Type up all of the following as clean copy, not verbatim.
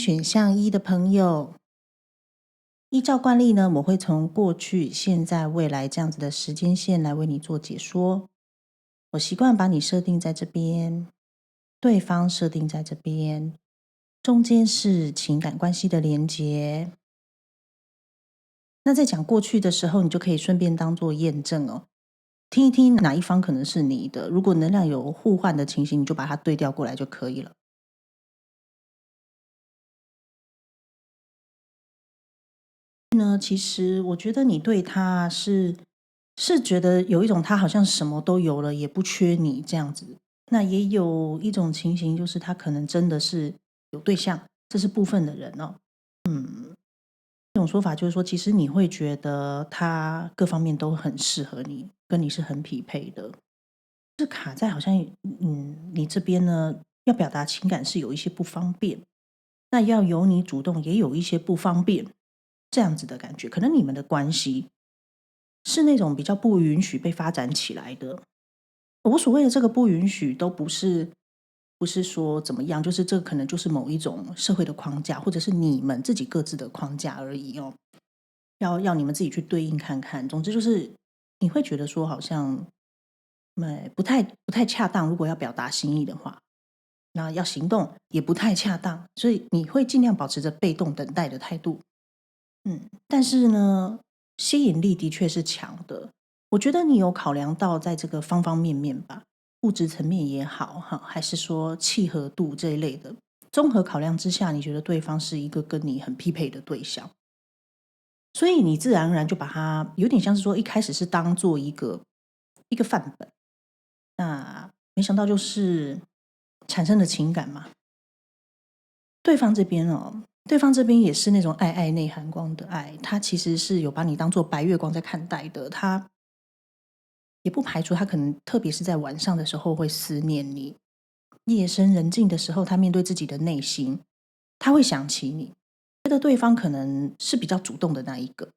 選項1的朋友，依照慣例呢，我會從過去、現在、未來這樣子的時間線來為你做解說。我習慣把你設定在這邊，對方設定在這邊，中間是情感關係的連結。那在講過去的時候，你就可以順便當做驗證哦，聽一聽哪一方可能是你的。如果能量有互換的情形，你就把它對調過來就可以了。其實我覺得你對他是覺得有一種他好像什麼都有了，也不缺你這樣子。那也有一種情形，就是他可能真的是有對象，這是部分的人哦。這種說法就是說，其實你會覺得他各方面都很適合你，跟你是很匹配的。是卡在好像你這邊呢，要表達情感是有一些不方便，那要由你主動也有一些不方便。這樣子的感覺，可能你們的關係是那種比較不允許被發展起來的。我所謂的這個不允許，都不是說怎麼樣，就是這可能就是某一種社會的框架，或者是你們自己各自的框架而已哦。要你們自己去對應看看。總之就是你會覺得說好像不太恰當，如果要表達心意的話，那要行動也不太恰當，所以你會盡量保持着被動等待的態度。但是呢，吸引力的確是強的。我覺得你有考量到在這個方方面面吧，物質層面也好，還是說契合度這一類的，綜合考量之下，你覺得對方是一個跟你很匹配的對象，所以你自然而然就把它有點像是說一開始是當做一個範本，那沒想到就是產生了情感嘛。對方這邊也是那種愛愛內含光的愛，他其實是有把你當做白月光在看待的，他也不排除他可能特別是在晚上的時候會思念你，夜深人靜的時候，他面對自己的內心，他會想起你，覺得對方可能是比較主動的那一個，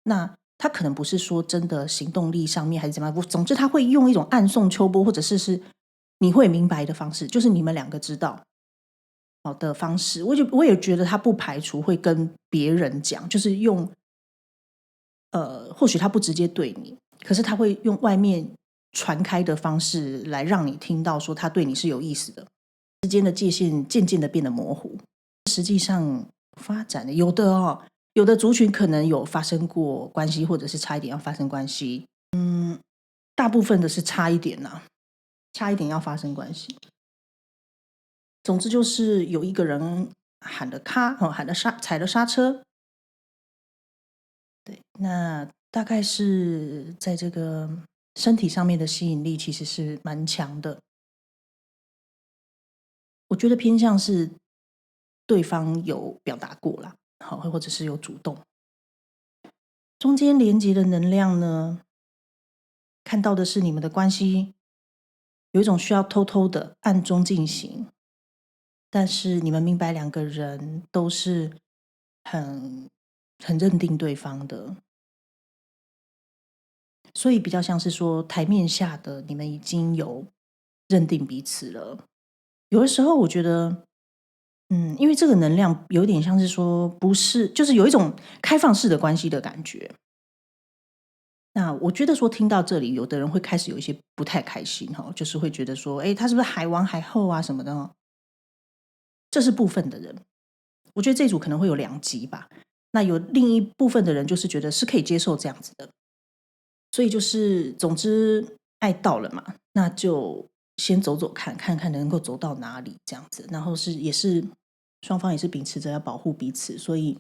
那他可能不是說真的行動力上面還是怎麼樣，總之他會用一種暗送秋波，或者是你會明白的方式，就是你們兩個知道好的方式，我也覺得他不排除會跟別人講，就是用或許他不直接對你，可是他會用外面傳開的方式來讓你聽到說他對你是有意思的，之間的界限漸漸的變得模糊。實際上發展的有的族群可能有發生過關係，或者是差一點要發生關係，大部分的是差一點差一點要發生關係。總之就是有一個人喊了咔，踩了剎車。對，那大概是在這個身體上面的吸引力其實是蠻強的。我覺得偏向是對方有表達過啦，好，或者是有主動。中間連接的能量呢，看到的是你們的關係有一種需要偷偷的暗中進行。但是你們明白，兩個人都是很認定對方的，所以比較像是說台面下的你們已經有認定彼此了。有的時候我覺得，因為這個能量有點像是說不是，就是有一種開放式的關係的感覺。那我覺得說聽到這裡，有的人會開始有一些不太開心哈，就是會覺得說，他是不是海王海後啊什麼的。這是部分的人，我覺得這組可能會有2極吧。那有另一部分的人就是覺得是可以接受這樣子的，所以就是總之愛到了嘛，那就先走走看看能夠走到哪裡這樣子。然後也是雙方也是秉持着要保護彼此，所以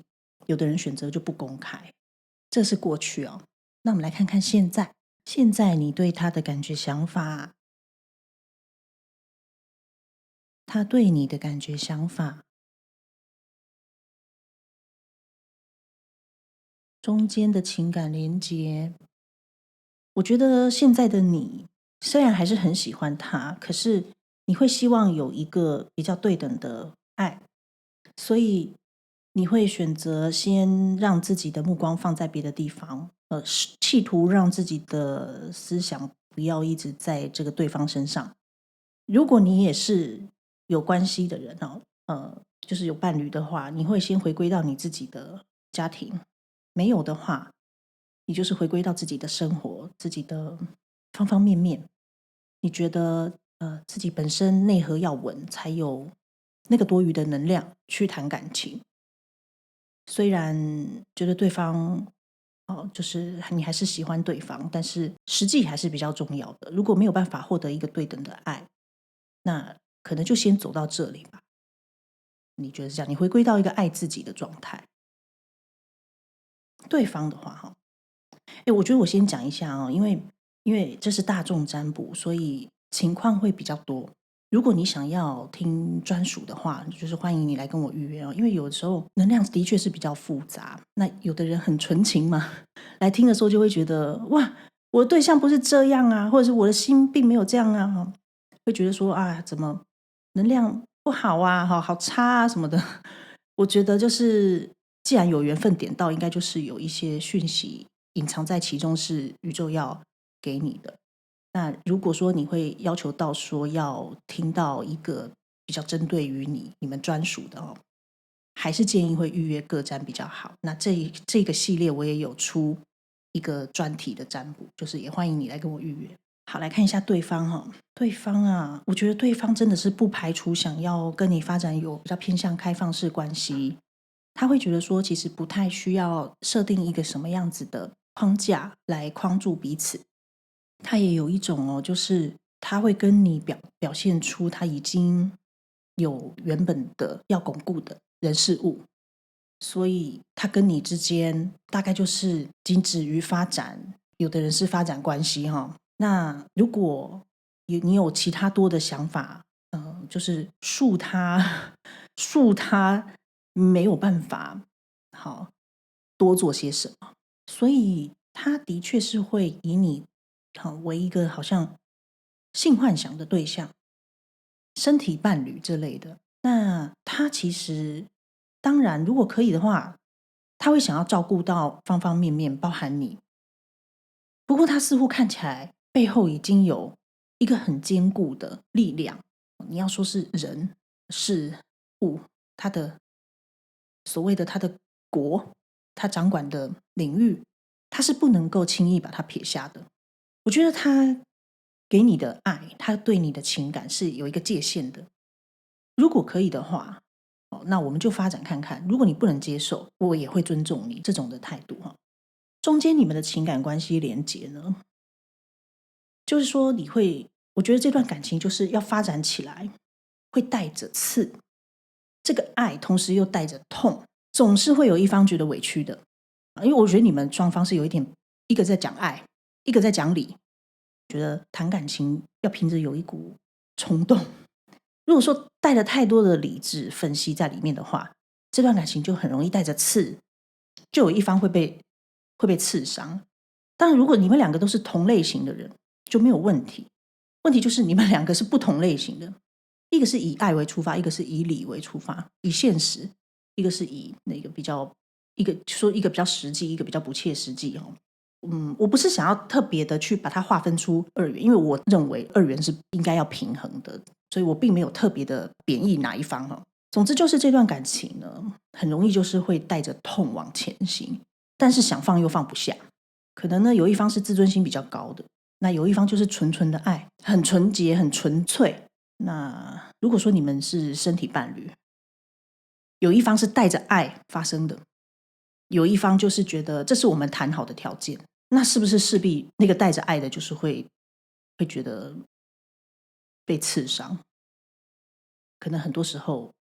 有的人選擇就不公開。這是過去哦。那我們來看看現在你對他的感覺想法。他對你的感覺想法，中間的情感連結，我覺得現在的你雖然還是很喜歡他，可是你會希望有一個比較對等的愛，所以你會選擇先讓自己的目光放在別的地方，企圖讓自己的思想不要一直在這個對方身上。如果你也是有關係的人就是有伴侶的話，你會先回歸到你自己的家庭；沒有的話，你就是回歸到自己的生活，自己的方方面面。你覺得自己本身內核要穩，才有那個多餘的能量去談感情。雖然覺得對方就是你還是喜歡對方，但是實際還是比較重要的。如果沒有辦法獲得一個對等的愛，那可能就先走到這裡吧。你覺得是這樣？你回歸到一個愛自己的狀態。對方的話，我覺得我先講一下哦，因為這是大眾占卜，所以情況會比較多。如果你想要聽專屬的話，就是歡迎你來跟我預約哦。因為有的時候能量的確是比較複雜，那有的人很純情嘛，來聽的時候就會覺得哇，我的對象不是這樣啊，或者是我的心並沒有這樣啊，會覺得說啊，怎麼能量不好啊，好差啊什麼的。我覺得就是既然有緣分點到，應該就是有一些訊息隱藏在其中，是宇宙要給你的。那如果說你會要求到說要聽到一個比較針對於你們專屬的哦，還是建議會預約個占比較好。那這個系列我也有出一個專題的占卜，就是也歡迎你來跟我預約。好，來看一下對方哈，對方啊，我覺得對方真的是不排除想要跟你發展有比較偏向開放式關係。他會覺得說，其實不太需要設定一個什麼樣子的框架來框住彼此。他也有一種就是他會跟你表現出他已經有原本的要鞏固的人事物，所以他跟你之間大概就是僅止於發展，有的人是發展關係哈。那如果你有其他多的想法，就是恕他沒有辦法多做些什麼，所以他的確是會以你為一個好像性幻想的對象、身體伴侶之類的。那他其實當然，如果可以的話，他會想要照顧到方方面面，包含你。不過他似乎看起來背後已經有一個很堅固的力量。你要說是人是物，他的所謂的他的國，他掌管的領域，他是不能夠輕易把它撇下的。我覺得他給你的愛，他對你的情感是有一個界限的。如果可以的話，那我們就發展看看。如果你不能接受，我也會尊重你這種的態度。中間你們的情感關係連結呢，就是說我覺得這段感情就是要發展起來，會帶着刺，這個愛同時又帶着痛，總是會有一方覺得委屈的。因為我覺得你們雙方是有一點，一個在講愛，一個在講理。覺得談感情要憑着有一股衝動，如果說帶了太多的理智分析在裡面的話，這段感情就很容易帶着刺，就有一方會被刺傷。當然，如果你們兩個都是同類型的人，就沒有問題。問題就是你們兩個是不同類型的，一個是以愛為出發，一個是以理為出發，以現實；一個是以那個一個比較實際，一個比較不切實際哦。我不是想要特別的去把它劃分出二元，因為我認為二元是應該要平衡的，所以我並沒有特別的貶義哪一方。總之就是這段感情呢，很容易就是會帶着痛往前行，但是想放又放不下。可能呢，有一方是自尊心比較高的，那有一方就是純純的愛，很純潔很純粹。那如果說你們是身體伴侶，有一方是帶着愛發生的，有一方就是覺得這是我們談好的條件，那是不是勢必那個帶着愛的就是會覺得被刺傷？可能很多時候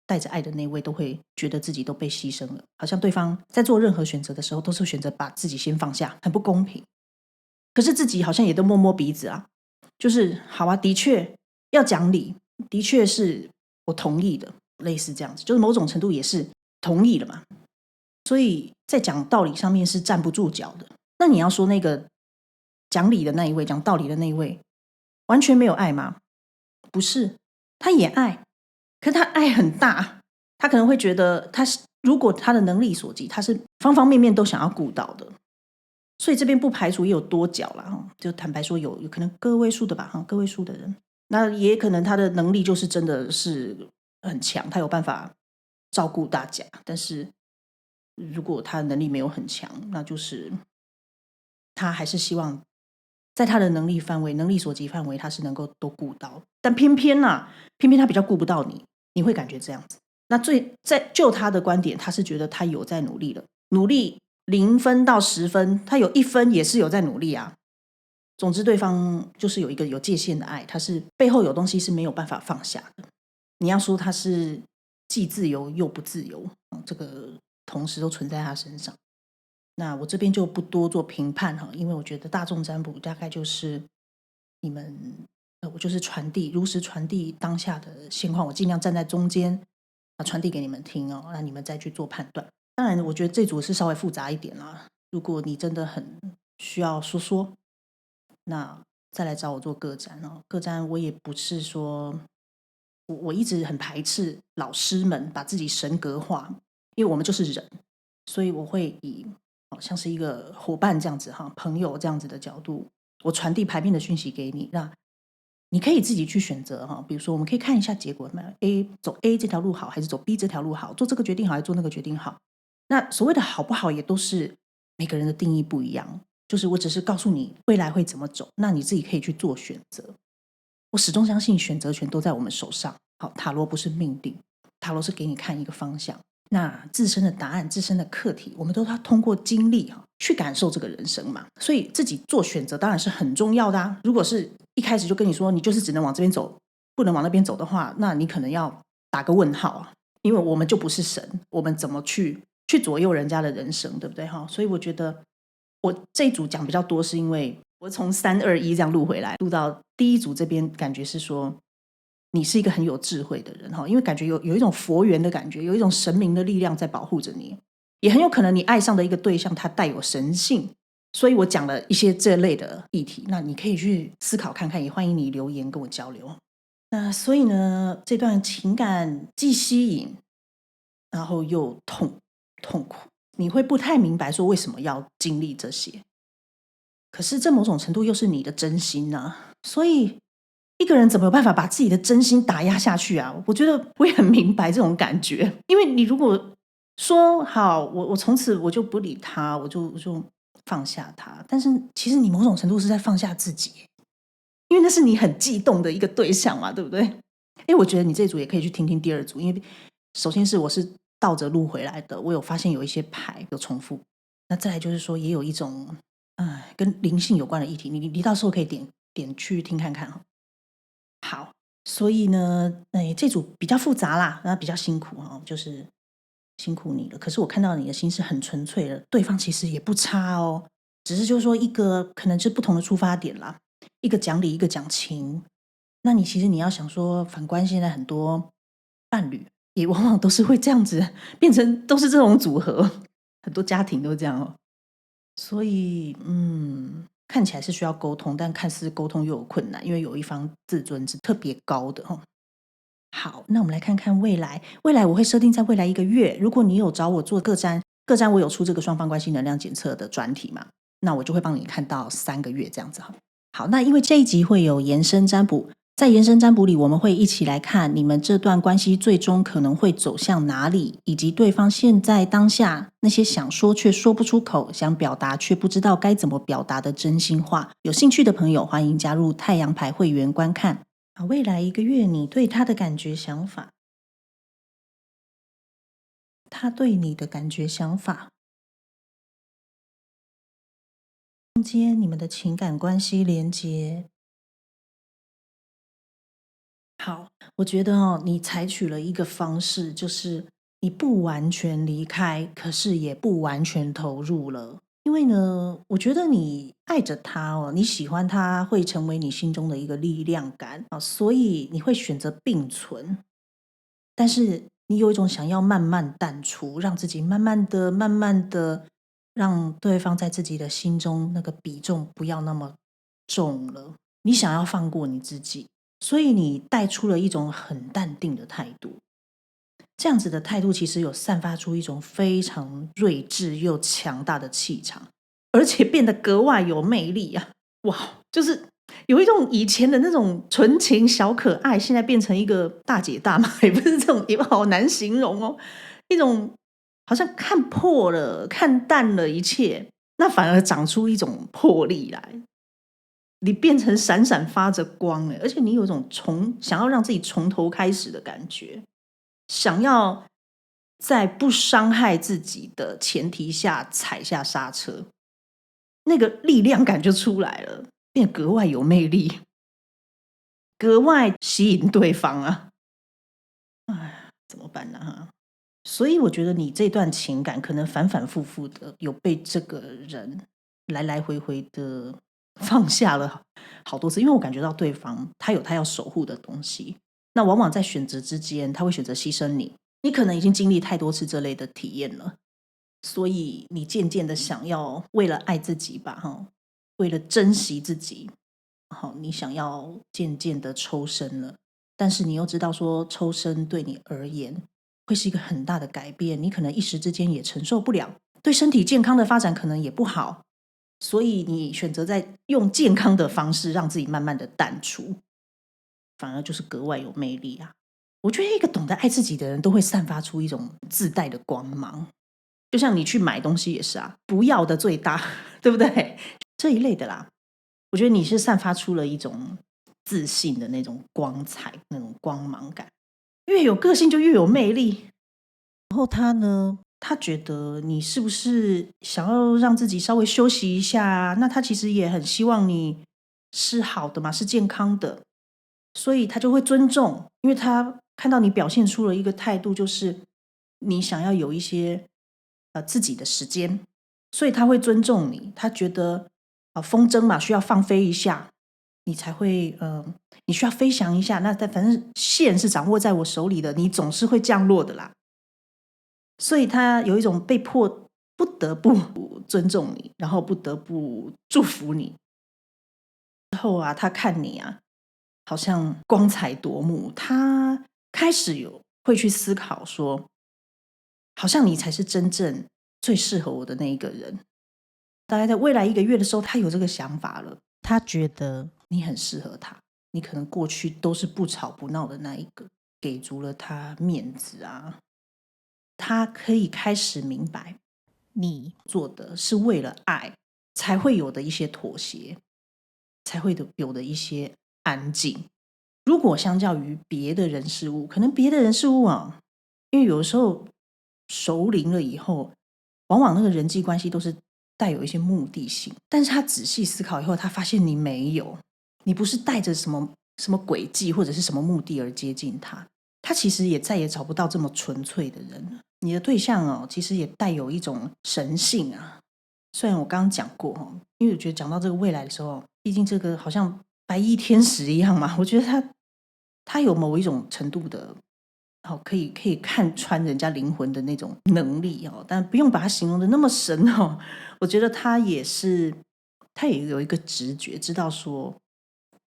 帶着愛的那位都會覺得自己都被犧牲了，好像對方在做任何選擇的時候都是選擇把自己先放下，很不公平。可是自己好像也都摸摸鼻子啊，就是好啊，的確要講理，的確是我同意的，類似這樣子，就是某種程度也是同意了嘛。所以在講道理上面是站不住腳的。那你要說那個講理的那一位，講道理的那一位，完全沒有愛嗎？不是，他也愛，可是他愛很大，他可能會覺得如果他的能力所及，他是方方面面都想要顧到的。所以這邊不排除也有多角啦，就坦白說有可能個位數的吧，個位數的人，那也可能他的能力就是真的是很強，他有辦法照顧大家，但是如果他能力沒有很強，那就是他還是希望在他的能力範圍、能力所及範圍，他是能夠都顧到。但偏偏他比較顧不到你，你會感覺這樣子。那就他的觀點，他是覺得他有在努力了，努力0分到10分，他有1分也是有在努力啊。總之，對方就是有一個有界限的愛，他是背後有東西是沒有辦法放下的。你要說他是既自由又不自由，這個同時都存在他身上。那我這邊就不多做評判哈，因為我覺得大众占卜大概就是你們，我就是如實傳遞當下的現況，我盡量站在中間傳遞給你們聽哦，那你們再去做判斷。當然，我覺得這組是稍微複雜一點啦。如果你真的很需要說，那再來找我做個占哦。個占我也不是說，我一直很排斥老師們把自己神格化，因為我們就是人，所以我會以像是一個夥伴這樣子哈，朋友這樣子的角度，我傳遞牌面的訊息給你，那你可以自己去選擇哈。比如說，我們可以看一下結果，走 A 這條路好，還是走 B 這條路好？做這個決定好，還是做那個決定好？那所謂的好不好，也都是每個人的定義不一樣。就是我只是告訴你未來會怎麼走，那你自己可以去做選擇。我始終相信選擇權都在我們手上。好，塔羅不是命定，塔羅是給你看一個方向。那自身的答案、自身的課題，我們都要通過經歷去感受這個人生嘛。所以自己做選擇當然是很重要的啊。如果是一開始就跟你說你就是只能往這邊走，不能往那邊走的話，那你可能要打個問號啊，因為我們就不是神，我們怎麼去左右人家的人生，对不對哈？所以我覺得我這一組講比較多，是因為我從3、2、1這樣錄回來，錄到第一組這邊，感覺是說你是一個很有智慧的人哈，因為感覺有一種佛緣的感覺，有一種神明的力量在保護着你，也很有可能你愛上的一個對象他帶有神性，所以我講了一些這類的議題，那你可以去思考看看，也歡迎你留言跟我交流。那所以呢，這段情感既吸引，然後又痛苦。你會不太明白說為什麼要經歷這些，可是這某種程度又是你的真心啊。所以一個人怎麼有辦法把自己的真心打壓下去啊？我覺得我也很明白這種感覺。因為你如果說好，我從此我就不理他，我就放下他，但是其實你某種程度是在放下自己，因為那是你很悸動的一個對象嘛，對不對？我覺得你這組也可以去聽聽第二組，因為首先是我是倒着錄回來的，我有發現有一些牌有重複。那再來就是說，也有一種跟靈性有關的議題，你到時候可以點去聽看看。好，所以呢，這組比較複雜啦，那比較辛苦哈，就是辛苦你了。可是我看到你的心是很純粹的，對方其實也不差哦，只是就是說一個可能是不同的出發點啦，一個講理，一個講情。那其實你要想說，反觀現在很多伴侶，也往往都是會這樣子變成都是這種組合，很多家庭都這樣哦。所以看起來是需要溝通，但看似溝通又有困難，因為有一方自尊是特別高的哦。好，那我們來看看未來。未來我會設定在未來1個月。如果你有找我做個占我有出這個雙方關係能量檢測的專題嘛，那我就會幫你看到3個月這樣子。好，那因為這一集會有延伸占卜。在延伸占卜裡，我們會一起來看你們這段關係最終可能會走向哪裡，以及對方現在當下那些想說卻說不出口、想表達卻不知道該怎麼表達的真心話。有興趣的朋友，歡迎加入太陽牌會員觀看。未來1個月你對他的感覺想法，他對你的感覺想法，中間你們的情感關係連接。好，我覺得你採取了一個方式，就是你不完全離開，可是也不完全投入了。因為呢，我覺得你愛着他你喜歡他，會成為你心中的一個力量感所以你會選擇並存。但是你有一種想要慢慢淡出，讓自己慢慢的，讓對方在自己的心中那個比重不要那麼重了。你想要放過你自己。所以你帶出了一種很淡定的態度，這樣子的態度其實有散發出一種非常睿智又強大的氣場，而且變得格外有魅力啊！哇，就是有一種以前的那種純情小可愛，現在變成一個大姐大嘛，也不是這種，也好難形容哦。一種好像看破了、看淡了一切，那反而長出一種魄力來。你變成閃閃發着光，而且你有一種想要讓自己從頭開始的感覺，想要在不傷害自己的前提下踩下剎車，那個力量感就出來了，變得格外有魅力，格外吸引對方啊！哎，怎麼辦呢？所以我覺得你這段情感可能反反复复的有被這個人來來回回的放下了好多次，因為我感覺到對方他有他要守護的東西，那往往在選擇之間他會選擇犧牲你，你可能已經經歷太多次這類的體驗了，所以你漸漸的想要為了愛自己吧，為了珍惜自己，你想要漸漸的抽身了，但是你又知道說抽身對你而言會是一個很大的改變，你可能一時之間也承受不了，對身體健康的發展可能也不好，所以你選擇在用健康的方式讓自己慢慢的淡出，反而就是格外有魅力啊！我覺得一個懂得愛自己的人都會散發出一種自帶的光芒，就像你去買東西也是啊，不要的最大，對不对？這一類的啦，我覺得你是散發出了一種自信的那種光彩，那種光芒感，越有個性就越有魅力。然後他呢，他覺得你是不是想要讓自己稍微休息一下啊？那他其實也很希望你是好的嘛，是健康的，所以他就會尊重，因為他看到你表現出了一個態度，就是你想要有一些自己的時間，所以他會尊重你。他覺得風箏嘛，需要放飛一下，你才會你需要飛翔一下。那反正線是掌握在我手裡的，你總是會降落的啦。所以他有一種被迫不得不尊重你，然後不得不祝福你。之後啊，他看你啊，好像光彩奪目，他開始會去思考說，好像你才是真正最適合我的那一個人。大概在未來1個月的時候，他有這個想法了。他覺得你很適合他，你可能過去都是不吵不鬧的那一個，給足了他面子啊。他可以開始明白，你做的是為了愛才會有的一些妥協，才會有的一些安靜。如果相較於別的人事物，可能別的人事物啊，因為有的時候熟齡了以後，往往那個人際關係都是帶有一些目的性。但是他仔細思考以後，他發現你沒有，你不是帶着什麼軌跡或者是什麼目的而接近他。他其實也再也找不到這麼純粹的人了。你的對象哦，其實也帶有一種神性啊。雖然我剛剛講過哦，因為我覺得講到這個未來的時候，畢竟這個好像白衣天使一樣嘛。我覺得他有某一種程度的，可以看穿人家靈魂的那種能力哦，但不用把它形容的那麼神哦。我覺得他也有一個直覺，知道說，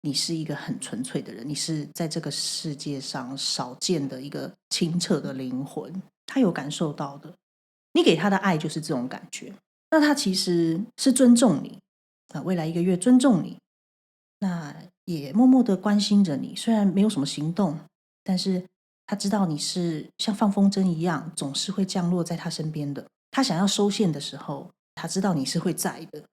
你是一個很純粹的人，你是在這個世界上少見的一個清澈的靈魂，他有感受到的。你給他的愛就是這種感覺，那他其實是尊重你，未來1個月尊重你，那也默默的關心着你。雖然沒有什麼行動，但是他知道你是像放風箏一樣，總是會降落在他身邊的。他想要收線的時候，他知道你是會在的。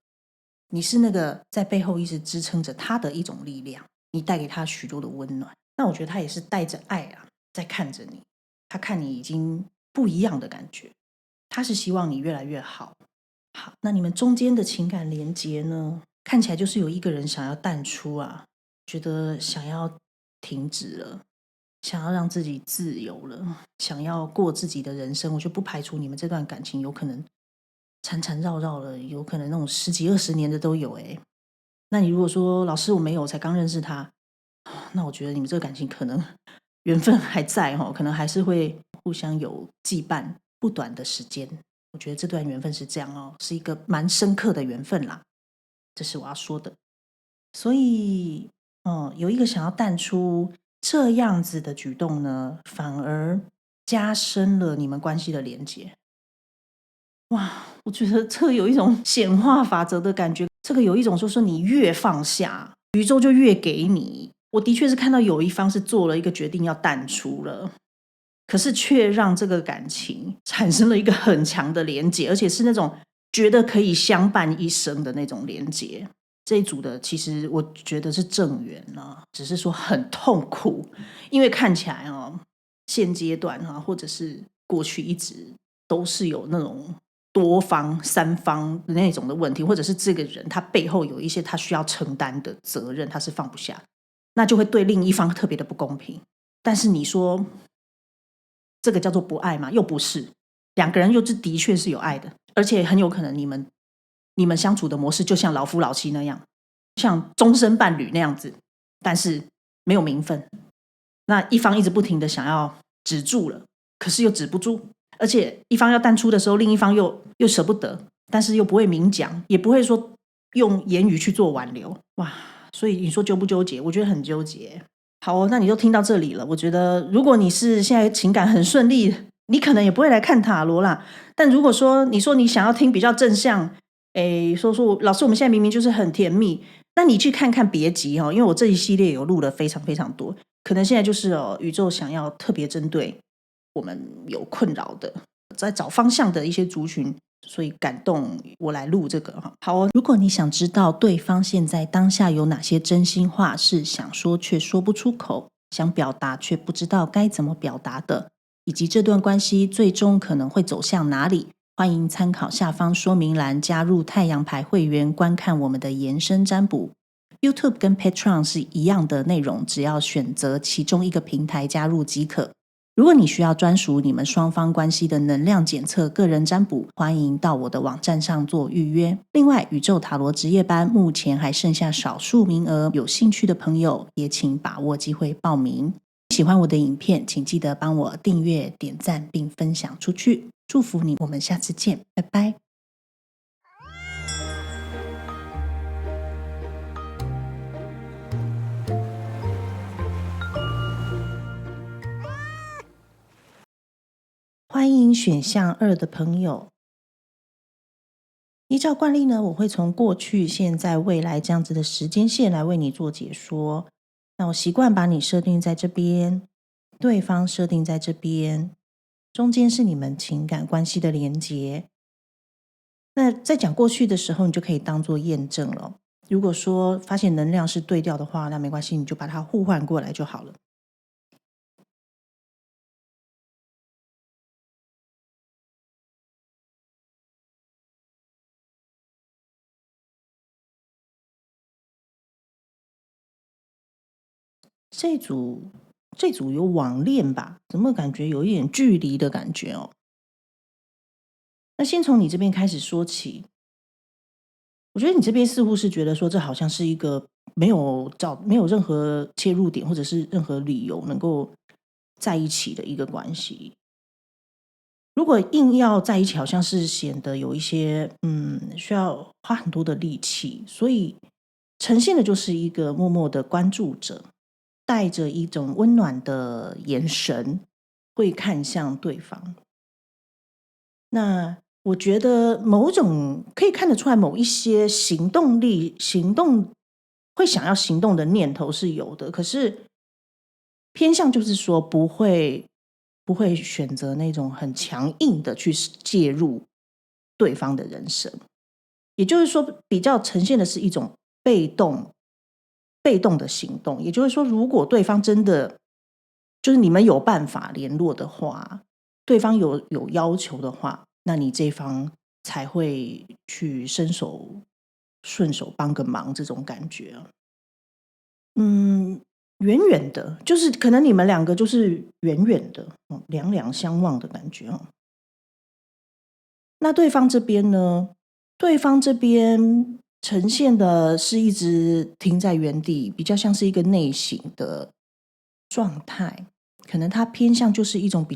你是那個在背後一直支撐着他的一種力量，你帶給他許多的溫暖。那我覺得他也是帶着愛啊，在看着你。他看你已經不一樣的感覺，他是希望你越來越好。好，那你們中間的情感連結呢？看起來就是有一個人想要淡出啊，覺得想要停止了，想要讓自己自由了，想要過自己的人生。我就不排除你們這段感情有可能纏纏繞繞了，有可能那種10幾20年的都有誒。那你如果說老師我沒有，我才剛認識他，那我覺得你們這個感情可能緣分還在哦，可能還是會互相有羈絆不短的時間。我覺得這段緣分是這樣哦，是一個蠻深刻的緣分啦，這是我要說的。所以有一個想要淡出這樣子的舉動呢，反而加深了你們關係的連結。哇，我覺得這個有一種顯化法則的感覺。這個有一種說你越放下，宇宙就越給你。我的確是看到有一方是做了一個決定要淡出了，可是卻讓這個感情產生了一個很強的連結，而且是那種覺得可以相伴一生的那種連結。這一組的其實我覺得是正緣啊，只是說很痛苦，因為看起來現階段或者是過去一直都是有那種多方三方的那種的問題，或者是這個人他背後有一些他需要承擔的責任，他是放不下，那就會對另一方特別的不公平。但是你說這個叫做不愛嗎？又不是，兩個人又是的確是有愛的，而且很有可能你們相處的模式就像老夫老妻那樣，像終身伴侶那樣子，但是沒有名分。那一方一直不停的想要止住了，可是又止不住，而且一方要淡出的時候，另一方又捨不得，但是又不會明講，也不會說用言語去做挽留。哇，所以你說糾不糾結？我覺得很糾結。好那你都聽到這裡了，我覺得如果你是現在情感很順利，你可能也不會來看塔羅啦。但如果說你想要听比較正向，說老師我們現在明明就是很甜蜜，那你去看看別急因為我這一系列有錄了非常非常多，可能現在就是宇宙想要特別針對我們有困擾的，在找方向的一些族群，所以感動我來錄這個好如果你想知道對方現在當下有哪些真心話是想說卻說不出口，想表達卻不知道該怎麼表達的，以及這段關係最終可能會走向哪裡，歡迎參考下方說明欄加入太陽牌會員觀看我們的延伸占卜。 YouTube 跟 Patreon 是一樣的內容，只要選擇其中一個平台加入即可。如果你需要專屬你們雙方關係的能量檢測個人占卜，歡迎到我的網站上做預約。另外，宇宙塔羅職業班目前還剩下少數名額，有興趣的朋友也請把握機會報名。喜歡我的影片，請記得幫我訂閱、點讚並分享出去。祝福你，我們下次見，拜拜。歡迎選項2的朋友。依照慣例呢，我會從過去、現在、未來這樣子的時間線來為你做解說。那我習慣把你設定在這邊，對方設定在這邊，中間是你們情感關係的連結。那在講過去的時候，你就可以當做驗證了。如果說發現能量是對調的話，那沒關係，你就把它互換過來就好了。這組有網戀吧？怎麼感覺有一點距離的感覺哦？那先從你這邊開始說起。我覺得你這邊似乎是覺得說，這好像是一個沒有任何切入點或者是任何理由能夠在一起的一個關係。如果硬要在一起，好像是顯得有一些需要花很多的力氣，所以呈現的就是一個默默的關注者，帶着一種溫暖的眼神會看向對方。那我覺得某種可以看得出來，某一些行動會想要行動的念頭是有的，可是偏向就是說不會選擇那種很強硬的去介入對方的人生，也就是說比較呈現的是一種被動的行動。也就是說，如果對方真的就是你們有辦法聯絡的話，對方有要求的話，那你這方才會去順手幫個忙，這種感覺。遠遠的，就是可能你們兩個就是遠遠的，兩兩相望的感覺。那對方這邊呢？對方這邊呈現的是一直停在原地，比較像是一個內省的狀態。可能他偏向就是一種比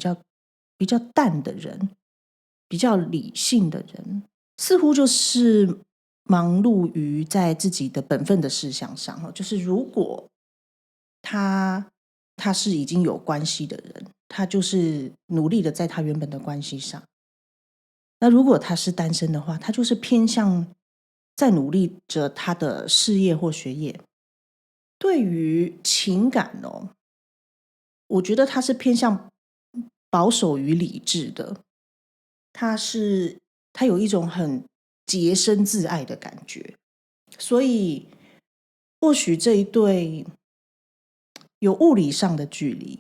較淡的人，比較理性的人，似乎就是忙碌於在自己的本分的事項上。就是如果他是已經有關係的人，他就是努力的在他原本的關係上。那如果他是單身的話，他就是偏向在努力着他的事業或學業。對於情感哦，我覺得他是偏向保守與理智的，他有一種很潔身自愛的感覺，所以或許這一對有物理上的距離、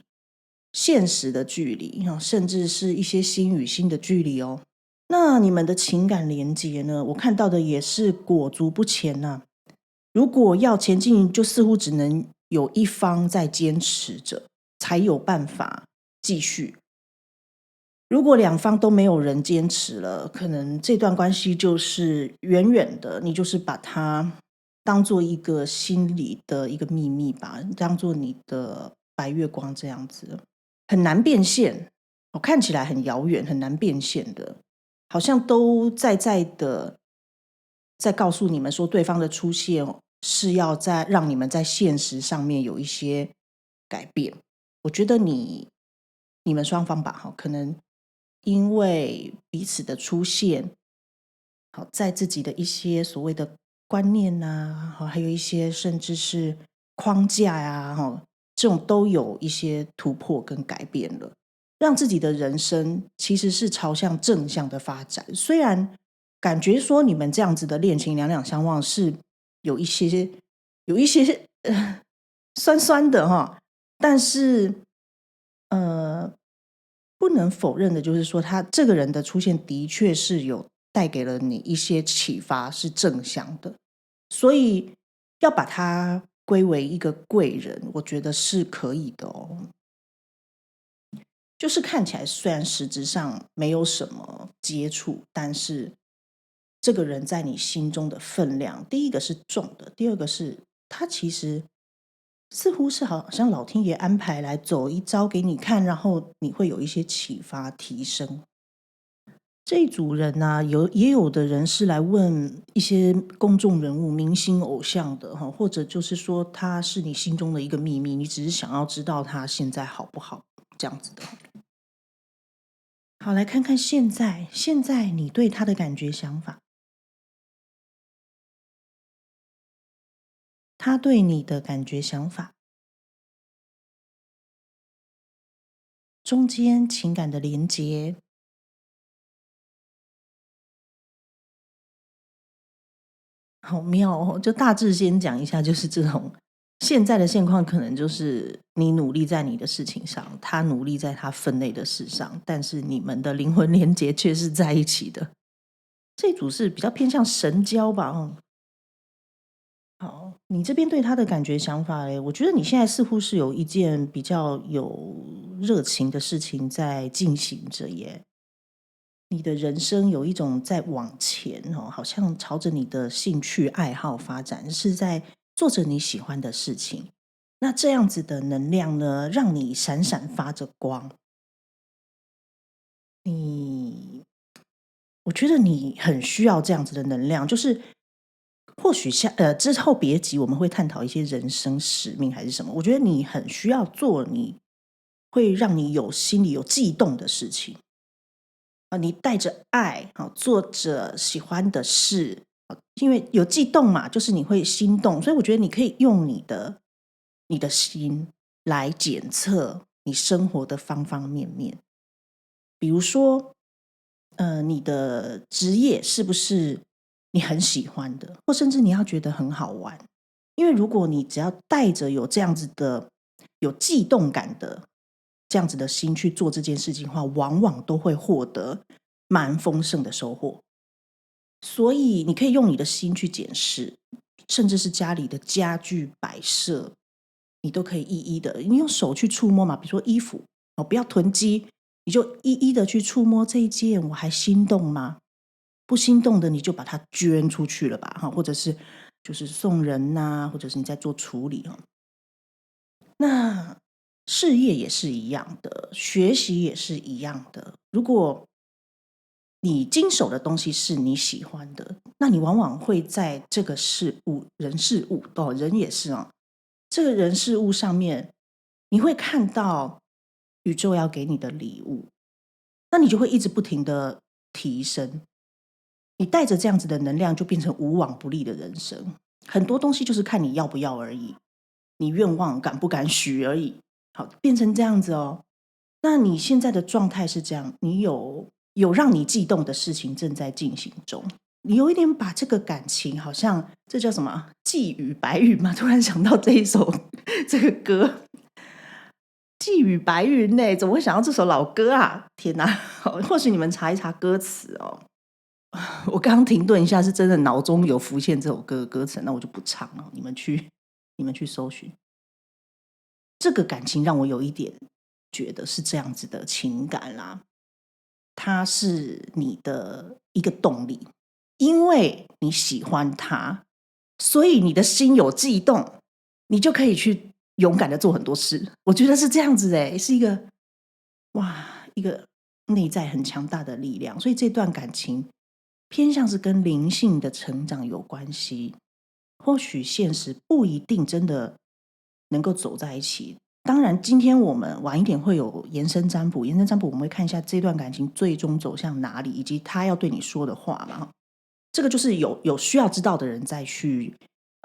現實的距離，甚至是一些心與心的距離哦。那你們的情感連結呢？我看到的也是裹足不前吶。如果要前進，就似乎只能有一方在堅持着，才有辦法繼續。如果兩方都沒有人堅持了，可能這段關係就是遠遠的，你就是把它當做一個心裡的一個秘密吧，當做你的白月光這樣子，很難變現。看起來很遙遠，很難變現的，好像都在的在告訴你們說，對方的出現是要讓你們在現實上面有一些改變。我覺得你們雙方吧，可能因為彼此的出現，好，在自己的一些所謂的觀念啊，還有一些甚至是框架呀，這種都有一些突破跟改變了，讓自己的人生其實是朝向正向的發展。雖然感覺說你們這樣子的戀情兩兩相望是有一些酸酸的哈，但是不能否認的就是說，他這個人的出現的確是有帶給了你一些啟發，是正向的，所以要把它歸為一個貴人，我覺得是可以的哦。就是看起來雖然實質上沒有什麼接觸，但是這個人在你心中的分量，第一個是重的，第二個是他其實似乎是好像老天爺安排來走一遭給你看，然後你會有一些啟發提升。這一組人呢，也有的人是來問一些公眾人物、明星偶像的哈，或者就是說他是你心中的一個秘密，你只是想要知道他現在好不好，這樣子的。好，來看看現在你對他的感覺想法，他對你的感覺想法，中間情感的連結。好妙哦！就大致先講一下，就是這種現在的現況，可能就是你努力在你的事情上，他努力在他分內的事上，但是你們的靈魂連結卻是在一起的。這組是比較偏向神交吧？好，你這邊對他的感覺想法，我覺得你現在似乎是有一件比較有熱情的事情在進行着耶。你的人生有一種在往前哦，好像朝着你的興趣愛好發展，是在做着你喜歡的事情。那這樣子的能量呢，讓你閃閃發着光。我覺得你很需要這樣子的能量，就是或許之後別急，我們會探討一些人生使命還是什麼。我覺得你很需要做你會讓你心裡有悸動的事情。你帶着愛做着喜歡的事，因為有悸動嘛，就是你會心動，所以我覺得你可以用你的心來檢測你生活的方方面面。比如說，你的職業是不是你很喜歡的，或甚至你要覺得很好玩？因為如果你只要帶着有這樣子的有悸動感的這樣子的心去做這件事情的話，往往都會獲得蠻豐盛的收穫。所以你可以用你的心去檢視，甚至是家裡的家具擺設，你都可以一一的，你用手去觸摸嘛，比如說衣服不要囤積，你就一一的去觸摸這一件，我還心動嗎？不心動的你就把它捐出去了吧，或者是就是送人吶，或者是你在做處理。那事業也是一樣的，學習也是一樣的。如果你經手的東西是你喜歡的，那你往往會在這個人事物人也是這個人事物上面，你會看到宇宙要給你的禮物，那你就會一直不停的提升。你帶着這樣子的能量，就變成無往不利的人生。很多東西就是看你要不要而已。你願望敢不敢許而已。好，變成這樣子哦。那你現在的狀態是這樣，你有讓你悸動的事情正在進行中，你有一點把這個感情好像這叫什麼寄語白雲嘛？突然想到這一首這個歌。寄語白雲呢？怎麼會想到這首老歌啊？天哪！或許你們查一查歌詞哦。我剛剛停頓一下，是真的腦中有浮現這首歌的歌詞，那我就不唱了。你們去搜尋。這個感情讓我有一點覺得是這樣子的情感啦，它是你的一個動力，因為你喜歡他，所以你的心有悸動，你就可以去勇敢的做很多事。我覺得是這樣子誒，是一個內在很強大的力量。所以這段感情偏向是跟靈性的成長有關係。或許現實不一定真的能夠走在一起。當然，今天我們晚一點會有延伸占卜，延伸占卜我們會看一下這段感情最終走向哪裡，以及他要對你說的話嘛。這個就是有需要知道的人再去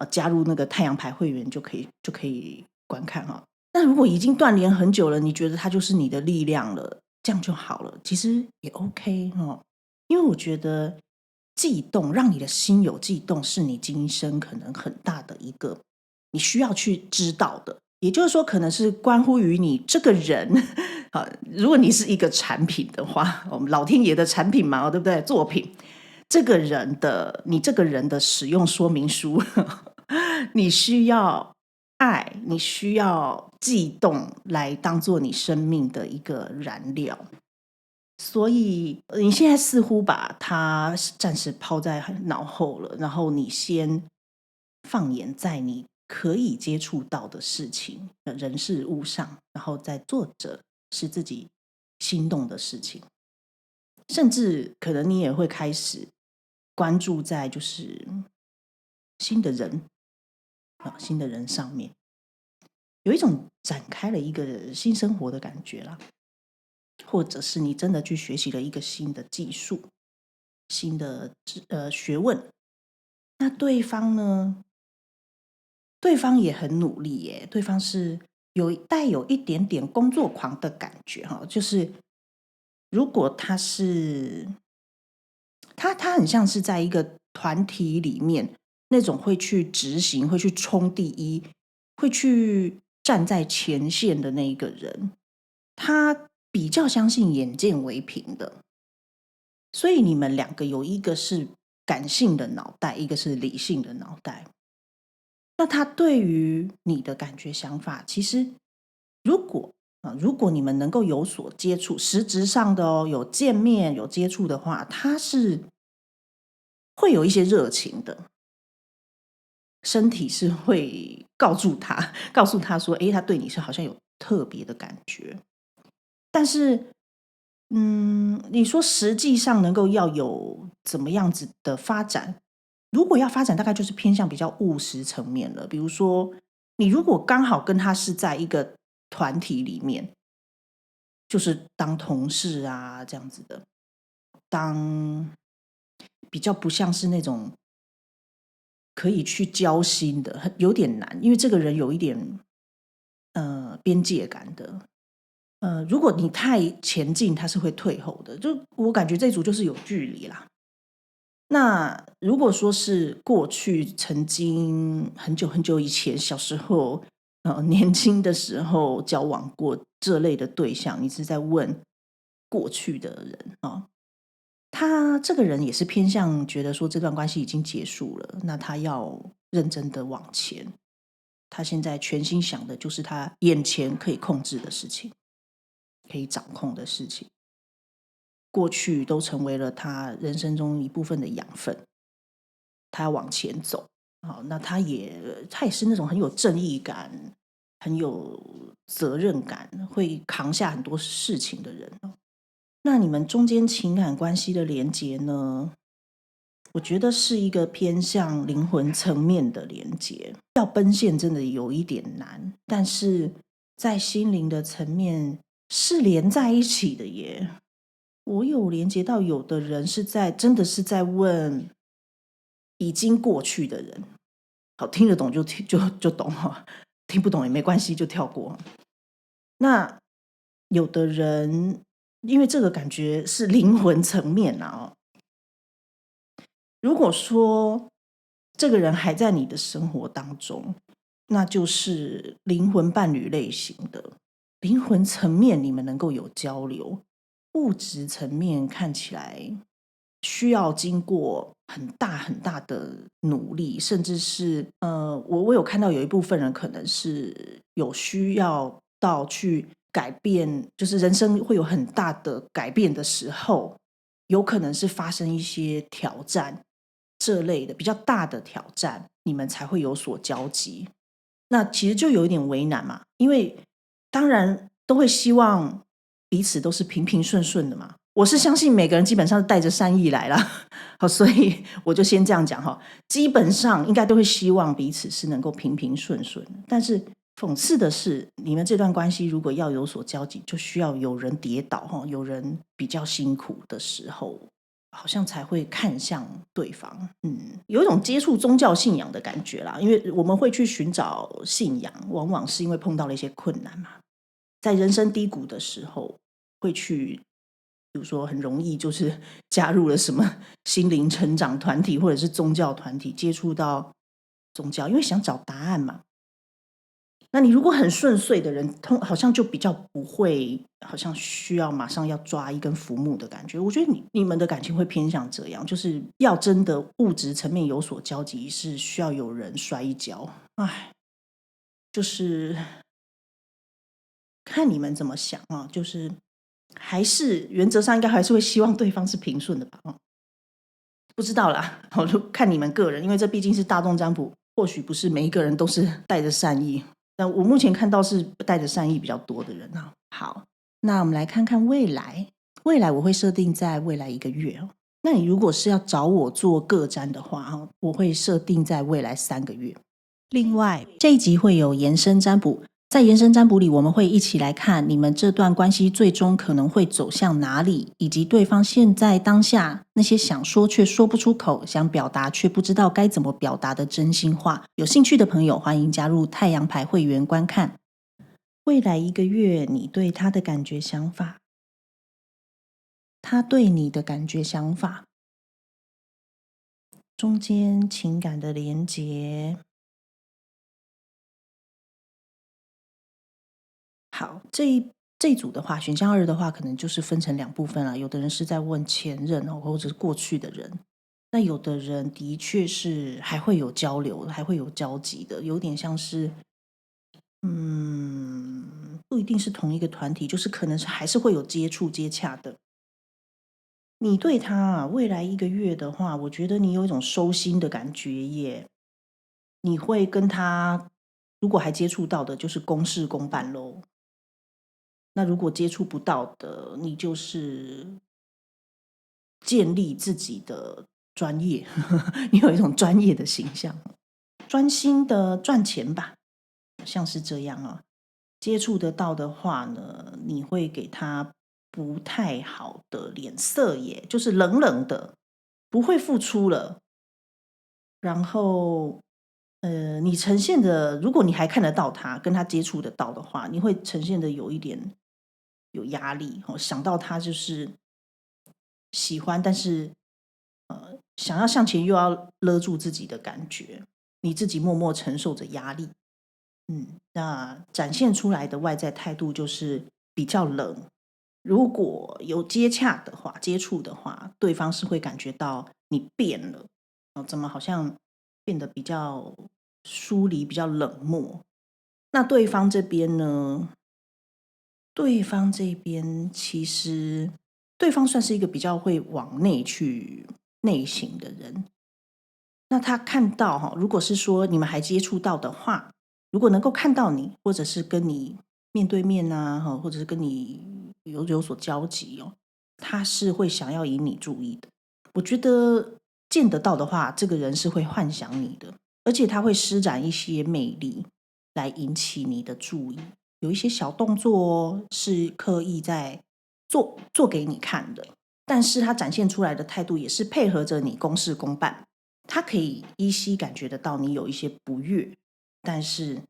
加入那個太陽牌會員就可以觀看哈。那如果已經斷聯很久了，你覺得它就是你的力量了，這樣就好了，其實也 OK 哈。因為我覺得悸動，讓你的心有悸動，是你今生可能很大的一個你需要去知道的。也就是說，可能是關乎於你這個人啊。如果你是一個產品的話，我們老天爺的產品嘛，對不對？作品，你這個人的使用說明書，你需要愛，你需要悸動來當做你生命的一個燃料。所以你現在似乎把它暫時拋在腦後了，然後你先放眼在你可以接觸到的事情、人事物上，然後再做着是自己心動的事情，甚至可能你也會開始關注在就是新的人上面，有一種展開了一個新生活的感覺啦，或者是你真的去學習了一個新的技術、新的學問，那對方呢？對方也很努力耶，對方是帶有一點點工作狂的感覺哈，就是如果他很像是在一個團體裡面那種會去執行、會去衝第一、會去站在前線的那一個人，他比較相信眼見為憑的，所以你們兩個有一個是感性的腦袋，一個是理性的腦袋。那他對於你的感覺想法，其實如果你們能夠有所接觸，實質上的有見面有接觸的話，他是會有一些熱情的，身體是會告訴他說，他對你是好像有特別的感覺。但是你說實際上能夠要有怎麼樣子的發展？如果要發展，大概就是偏向比較務實層面了。比如說，你如果剛好跟他是在一個團體裡面，就是當同事啊這樣子的，比較不像是那種可以去交心的，有點難，因為這個人有一點邊界感的。如果你太前進，他是會退後的。就我感覺這組就是有距離啦。那如果說是過去曾經很久很久以前小時候年輕的時候交往過這類的對象，你是在問過去的人他這個人也是偏向覺得說這段關係已經結束了，那他要認真的往前，他現在全心想的就是他眼前可以控制的事情，可以掌控的事情。過去都成為了他人生中一部分的養分，他要往前走。那他也是那種很有正義感、很有責任感，會扛下很多事情的人。那你們中間情感關係的連結呢？我覺得是一個偏向靈魂層面的連結，要奔現真的有一點難，但是在心靈的層面是連在一起的耶。我有連接到有的人真的是在問已經過去的人，好，聽得懂就懂哈，聽不懂也沒關係，就跳過。那有的人因為這個感覺是靈魂層面啊，如果說這個人還在你的生活當中，那就是靈魂伴侶類型的。靈魂層面你們能夠有交流，物質層面看起來需要經過很大很大的努力，甚至是我有看到有一部分人可能是有需要到去改變，就是人生會有很大的改變的時候，有可能是發生一些挑戰這類的比較大的挑戰，你們才會有所交集。那其實就有一點為難嘛，因為當然都會希望彼此都是平平順順的嘛。我是相信每個人基本上是帶着善意來啦，好，所以我就先這樣講哈。基本上應該都會希望彼此是能夠平平順順。但是諷刺的是，你們這段關係如果要有所交集，就需要有人跌倒哈，有人比較辛苦的時候，好像才會看向對方。有一種接觸宗教信仰的感覺啦，因為我們會去尋找信仰，往往是因為碰到了一些困難嘛，在人生低谷的時候會去，比如說很容易就是加入了什麼心靈成長團體或者是宗教團體，接觸到宗教，因為想找答案嘛。那你如果很順遂的人，好像就比較不會，好像需要馬上要抓一根浮木的感覺。我覺得你們的感情會偏向這樣，就是要真的物質層面有所交集，是需要有人摔一跤。哎，就是看你們怎麼想啊，就是還是原則上應該還是會希望對方是平順的吧。不知道啦，好，就看你們個人，因為這畢竟是大眾占卜，或許不是每一個人都是帶着善意。但我目前看到是帶着善意比較多的人啊。好，那我們來看看未來。未來我會設定在未來1個月。那你如果是要找我做個占的話，我會設定在未來3個月。另外，這一集會有延伸占卜。在延伸占卜裡，我們會一起來看你們這段關係最終可能會走向哪裡，以及對方現在當下那些想說卻說不出口、想表達卻不知道該怎麼表達的真心話。有興趣的朋友，歡迎加入太陽牌會員觀看。未來1個月，你對他的感覺想法，他對你的感覺想法，中間情感的連結。好，這一組的話，選項2的話，可能就是分成2部分了。有的人是在問前任哦，或者是過去的人。那有的人的確是還會有交流，還會有交集的，有點像是，不一定是同一個團體，就是可能是還是會有接觸接洽的。你對他未來1個月的話，我覺得你有一種收心的感覺耶。你會跟他，如果還接觸到的，就是公事公辦咯。那如果接觸不到的，你就是建立自己的專業，你有一種專業的形象，專心的賺錢吧，像是這樣啊。接觸得到的話呢，你會給他不太好的臉色耶，就是冷冷的，不會付出了。然後你呈現的，如果你還看得到他，跟他接觸得到的話，你會呈現的有一點有壓力，想到他就是喜歡，但是想要向前又要勒住自己的感覺，你自己默默承受着壓力。那展現出來的外在態度就是比較冷。如果有接洽的話，接觸的話，對方是會感覺到你變了，怎麼好像變得比較疏離，比較冷漠。那對方這邊呢？對方這邊其實，對方算是一個比較會往內去內省的人。那他看到如果是說你們還接觸到的話，如果能夠看到你，或者是跟你面對面啊，或者是跟你有所交集哦，他是會想要引你注意的。我覺得見得到的話，這個人是會幻想你的，而且他會施展一些魅力來引起你的注意。有一些小動作哦，是刻意在做給你看的，但是他展現出來的態度也是配合着你公事公辦。他可以依稀感覺得到你有一些不悅，但是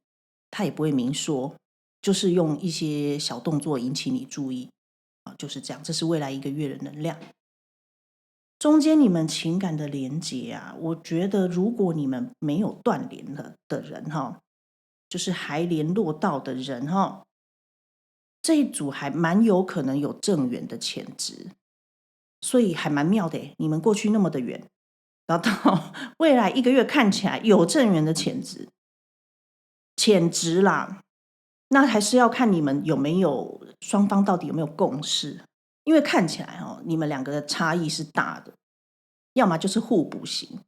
他也不會明說，就是用一些小動作引起你注意啊，就是這樣。這是未來1個月的能量。中間你們情感的連結啊，我覺得如果你們沒有斷聯了的人哈，就是還聯絡到的人哈，這一組還蠻有可能有正緣的潛質，所以還蠻妙的。你們過去那麼的遠，然後到未來1個月看起來有正緣的潛質啦，那還是要看你們有沒有雙方到底有沒有共識。因為看起來你們2個的差異是大的，要麼就是互補型，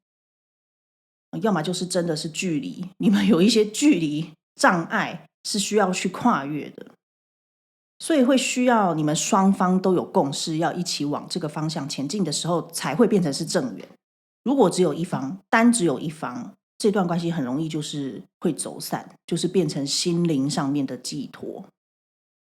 要麼就是真的是距離，你們有一些距離障礙是需要去跨越的，所以會需要你們雙方都有共識，要一起往這個方向前進的時候，才會變成是正緣。如果只有一方，只有一方，這段關係很容易就是會走散，就是變成心靈上面的寄託。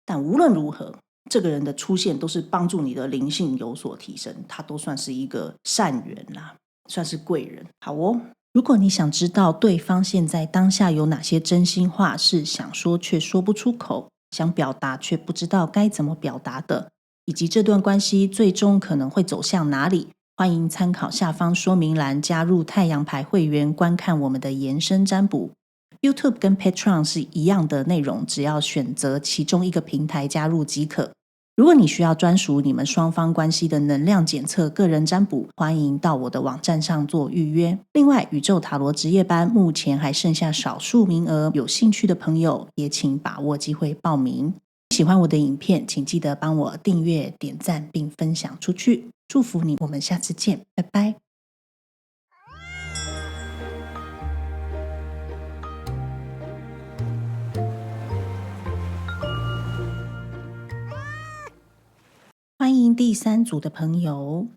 但無論如何，這個人的出現都是幫助你的靈性有所提升，他都算是一個善緣啦，算是貴人。好哦，如果你想知道對方現在當下有哪些真心話是想說卻說不出口，想表達卻不知道該怎麼表達的，以及這段關係最終可能會走向哪裡，歡迎參考下方說明欄，加入太陽牌會員，觀看我們的延伸占卜。YouTube 跟 Patreon 是一樣的內容，只要選擇其中一個平台加入即可。如果你需要專屬你們雙方關係的能量檢測、個人占卜，歡迎到我的網站上做預約。另外，宇宙塔羅職業班目前還剩下少數名額，有興趣的朋友也請把握機會報名。喜歡我的影片，請記得幫我訂閱、點讚並分享出去。祝福你，我們下次見，拜拜。歡迎第3組的朋友。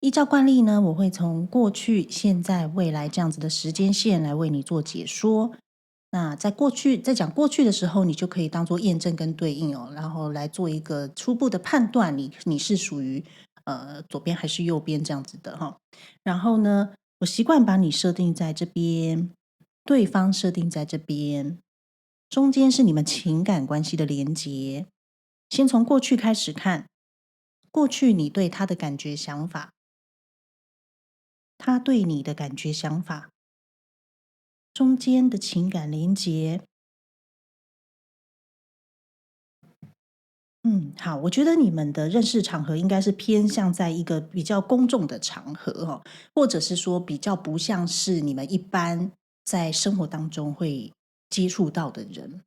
依照慣例呢，我會從過去、現在、未來這樣子的時間線來為你做解說。那在講過去的時候，你就可以當做驗證跟對應哦，然後來做一個初步的判斷，你是屬於左邊還是右邊這樣子的哈。然後呢，我習慣把你設定在這邊，對方設定在這邊，中間是你們情感關係的連結。先從過去開始看，過去你對他的感覺想法，他對你的感覺想法，中間的情感連結。好，我覺得你們的認識場合應該是偏向在一個比較公眾的場合，或者是說比較不像是你們一般在生活當中會接觸到的人。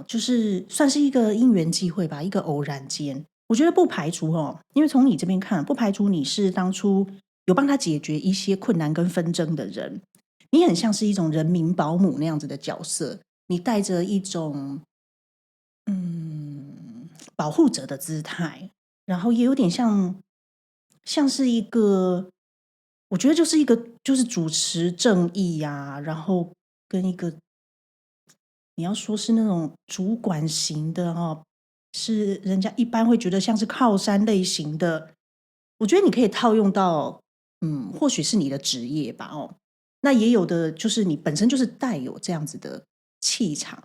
就是算是一個因緣際會吧，一個偶然間。我覺得不排除因為從你這邊看，不排除你是當初有幫他解決一些困難跟紛爭的人。你很像是一種人民保姆那樣子的角色，你帶着一種保護者的姿態，然後也有點像是一個，我覺得就是一個就是主持正義呀，然後跟一個。你要說是那種主管型的是人家一般會覺得像是靠山類型的，我覺得你可以套用到，或許是你的職業吧那也有的就是你本身就是帶有這樣子的氣場。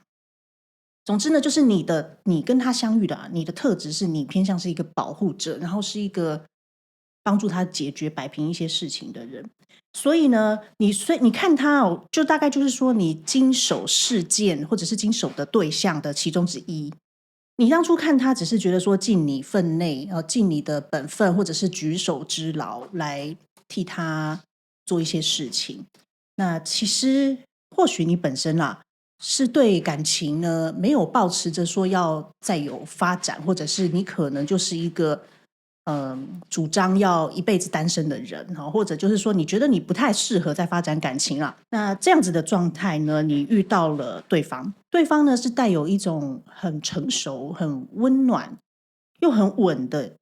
總之呢，就是你跟他相遇的你的特質是你偏向是一個保護者，然後是一個幫助他解決擺平一些事情的人。所以呢，你看他就大概就是說，你經手事件或者是經手的對象的其中之一。你當初看他只是覺得說盡你分內，盡你的本分，或者是舉手之勞來替他做一些事情。那其實或許你本身是對感情呢沒有抱持着說要再有發展，或者是你可能就是一個。主張要一輩子單身的人，或者就是說你覺得你不太適合再發展感情了。那這樣子的狀態呢，你遇到了對方，對方呢是帶有一種很成熟、很溫暖又很穩的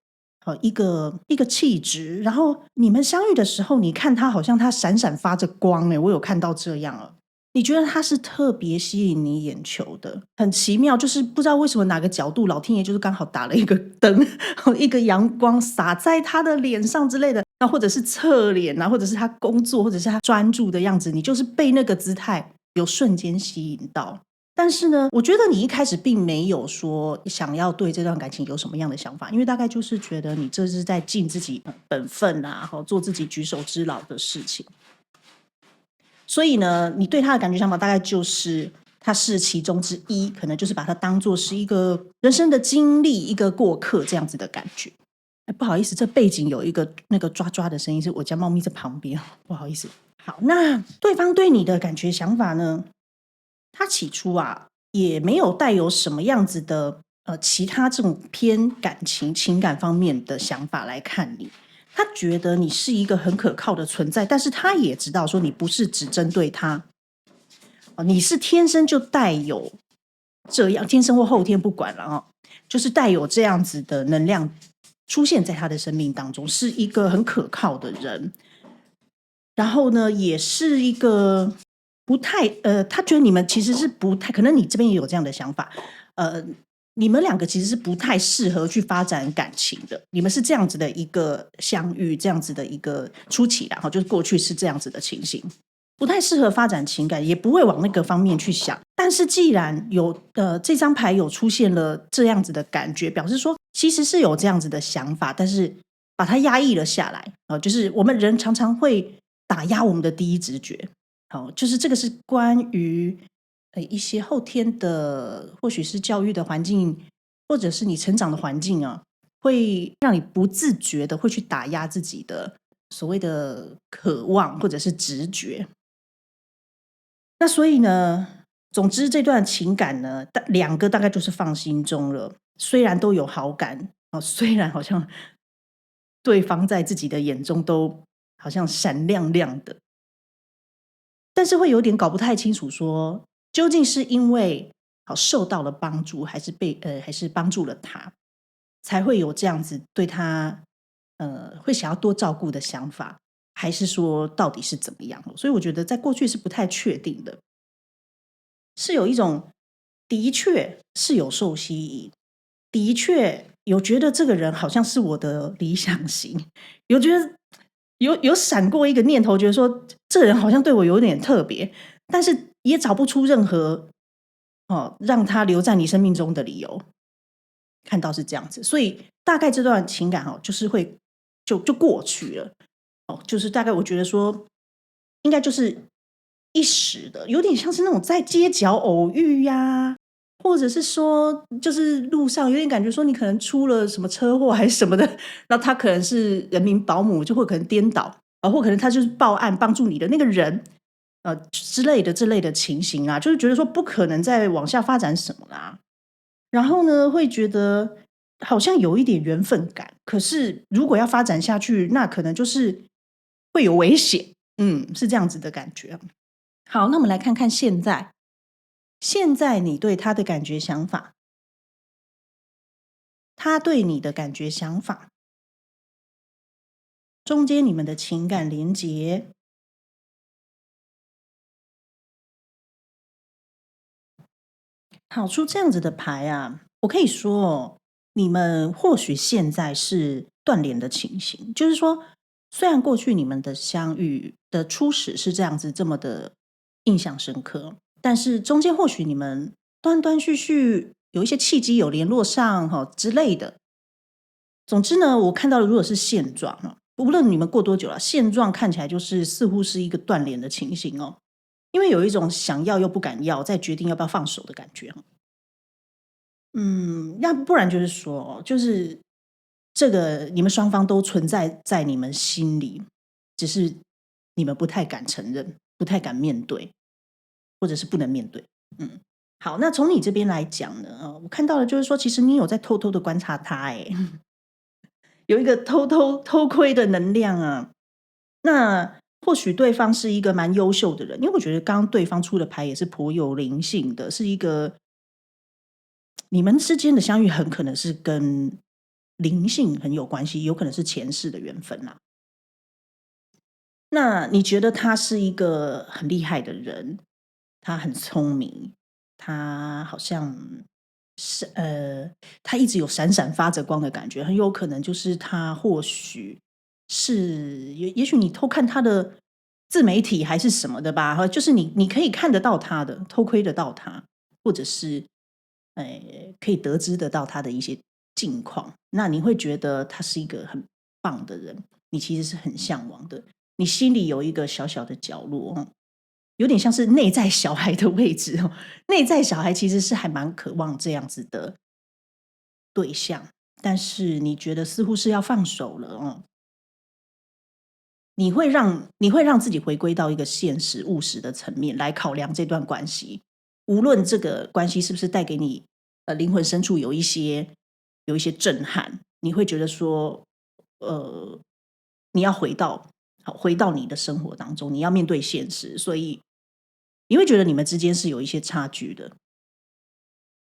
一個氣質。然後你們相遇的時候，你看他好像他閃閃發着光，我有看到這樣你覺得他是特別吸引你眼球的，很奇妙，就是不知道為什麼哪個角度，老天爺就是剛好打了一個燈，一個陽光灑在他的臉上之類的，那或者是側臉或者是他工作，或者是他專注的樣子，你就是被那個姿態有瞬間吸引到。但是呢，我覺得你一開始並沒有說想要對這段感情有什麼樣的想法，因為大概就是覺得你這是在盡自己本分啊，做自己舉手之勞的事情。所以呢，你對他的感覺想法大概就是他是其中之一，可能就是把他當作是一個人生的經歷，一個過客這樣子的感覺。不好意思，這背景有一個那個抓抓的聲音，是我家貓咪在旁邊，不好意思。好，那對方對你的感覺想法呢？他起初啊，也沒有帶有什麼樣子的其他這種偏感情、情感方面的想法來看你。他覺得你是一個很可靠的存在，但是他也知道說你不是只針對他，你是天生就帶有這樣，天生或後天不管了哦，就是帶有這樣子的能量出現在他的生命當中，是一個很可靠的人。然後呢，也是一個。不太他覺得你們其實是不太，可能你這邊也有這樣的想法，你們兩個其實是不太適合去發展感情的。你們是這樣子的一個相遇，這樣子的一個初期啦，就是過去是這樣子的情形，不太適合發展情感，也不會往那個方面去想。但是既然有這張牌有出現了這樣子的感覺，表示說其實是有這樣子的想法，但是把它壓抑了下來。就是我們人常常會打壓我們的第一直覺。好，就是這個是關於一些後天的，或許是教育的環境，或者是你成長的環境啊，會讓你不自覺的會去打壓自己的所謂的渴望或者是直覺。那所以呢，總之這段情感呢，兩個大概就是放心中了。雖然都有好感，雖然好像對方在自己的眼中都好像閃亮亮的。但是會有點搞不太清楚說，究竟是因為受到了幫助，還是幫助了他，才會有這樣子對他會想要多照顧的想法，還是說到底是怎麼樣？所以我覺得在過去是不太確定的，是有一種的確是有受吸引，的確有覺得這個人好像是我的理想型，有覺得。有閃過一個念頭，覺得說這人好像對我有點特別，但是也找不出任何讓他留在你生命中的理由。看到是這樣子，所以大概這段情感就是會就過去了。就是大概我覺得說，應該就是一時的，有點像是那種在街角偶遇呀。或者是說，就是路上有點感覺說，你可能出了什麼車禍還是什麼的，那他可能是人民保姆，就會可能顛倒啊，或可能他就是報案幫助你的那個人，之類的這類的情形啊，就是覺得說不可能再往下發展什麼啦。然後呢，會覺得好像有一點緣分感，可是如果要發展下去，那可能就是會有危險，是這樣子的感覺。好，那我們來看看現在你對他的感覺想法，他對你的感覺想法，中間你們的情感連結。好，出這樣子的牌啊，我可以說你們或許現在是斷聯的情形，就是說，雖然過去你們的相遇的初始是這樣子這麼的印象深刻，但是中間或許你們斷斷續續有一些契機有聯絡上之類的。總之呢，我看到的如果是現狀，無論你們過多久了，現狀看起來就是似乎是一個斷聯的情形哦，因為有一種想要又不敢要，再決定要不要放手的感覺。要不然就是說，就是這個你們雙方都存在在你們心裡，只是你們不太敢承認，不太敢面對，或者是不能面對。好，那從你這邊來講呢，我看到的就是說，其實你有在偷偷的觀察他，有一個偷窺的能量啊。那或許對方是一個蠻優秀的人，因為我覺得剛剛對方出的牌也是頗有靈性的，是一個你們之間的相遇很可能是跟靈性很有關係，有可能是前世的緣分啦。那你覺得他是一個很厲害的人，他很聰明，他好像是他一直有閃閃發着光的感覺，很有可能就是他或許是也許你偷看他的自媒體還是什麼的吧，就是你可以看得到他的，偷窺得到他，或者是可以得知得到他的一些近況，那你會覺得他是一個很棒的人，你其實是很向往的，你心裡有一個小小的角落，有點像是內在小孩的位置哦。內在小孩其實是還蠻渴望這樣子的對象，但是你覺得似乎是要放手了哦。你會讓自己回歸到一個現實務實的層面來考量這段關係，無論這個關係是不是帶給你靈魂深處有一些震撼，你會覺得說你要回到你的生活當中，你要面對現實，所以你會覺得你們之間是有一些差距的。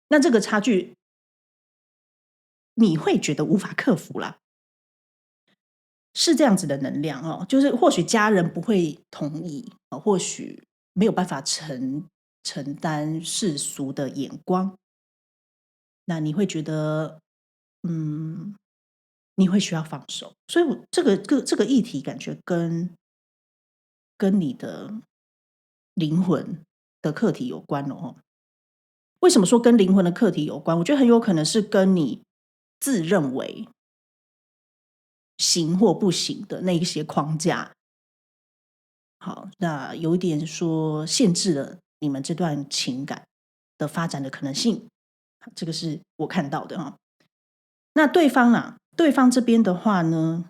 那這個差距你會覺得無法克服啦。是這樣子的能量哦，就是或許家人不會同意，或許沒有辦法承擔世俗的眼光，那你會覺得，你會需要放手。所以我這個議題感覺跟你的靈魂的課題有關哦。為什麼說跟靈魂的課題有關？我覺得很有可能是跟你自認為行或不行的那一些框架，好，那有一點說限制了你們這段情感的發展的可能性，這個是我看到的哈。那對方這邊的話呢，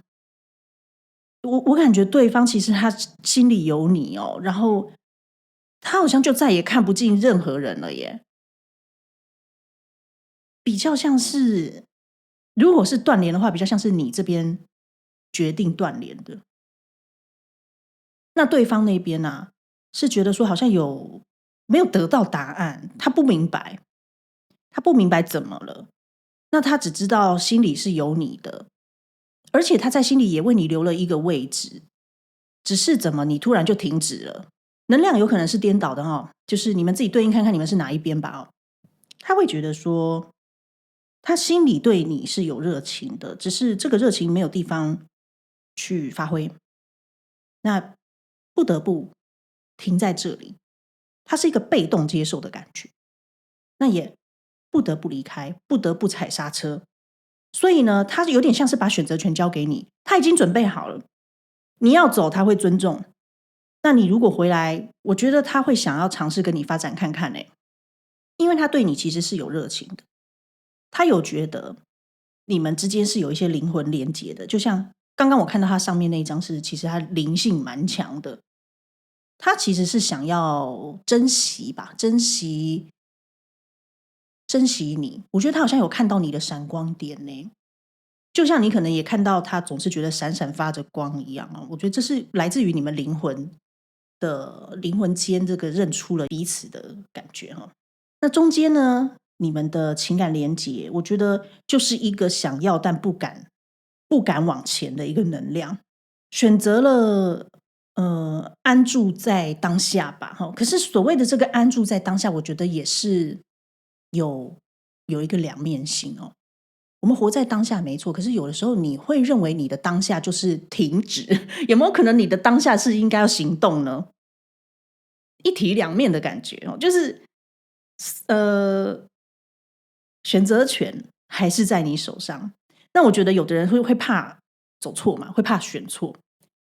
我感覺對方其實他心裡有你哦，然後他好像就再也看不進任何人了耶，比較像是，如果是斷聯的話，比較像是你這邊決定斷聯的。那對方那邊呢，是覺得說好像沒有得到答案，他不明白怎麼了。那他只知道心裡是有你的，而且他在心裡也為你留了一個位置，只是怎麼你突然就停止了？能量有可能是顛倒的哈，就是你們自己對應看看你們是哪一邊吧哦。他會覺得說，他心裡對你是有熱情的，只是這個熱情沒有地方去發揮，那不得不停在這裡。他是一個被動接受的感覺，那也不得不離開，不得不踩剎車。所以呢，他有點像是把選擇權交給你，他已經準備好了，你要走他會尊重。那你如果回來，我覺得他會想要嘗試跟你發展看看呢，因為他對你其實是有熱情的，他有覺得你們之間是有一些靈魂連結的，就像剛剛我看到他上面那一張是，其實他靈性蠻強的，他其實是想要珍惜吧，珍惜你。我覺得他好像有看到你的閃光點呢，就像你可能也看到他總是覺得閃閃發着光一樣啊。我覺得這是來自於你們靈魂間這個認出了彼此的感覺哈。那中間呢，你們的情感連結，我覺得就是一個想要但不敢往前的一個能量，選擇了安住在當下吧哈。可是所謂的這個安住在當下，我覺得也是有一個兩面性哦。我們活在當下沒錯，可是有的時候你會認為你的當下就是停止，有沒有可能你的當下是應該要行動呢？一體兩面的感覺哦，就是選擇權還是在你手上。那我覺得有的人會怕走錯嘛，會怕選錯。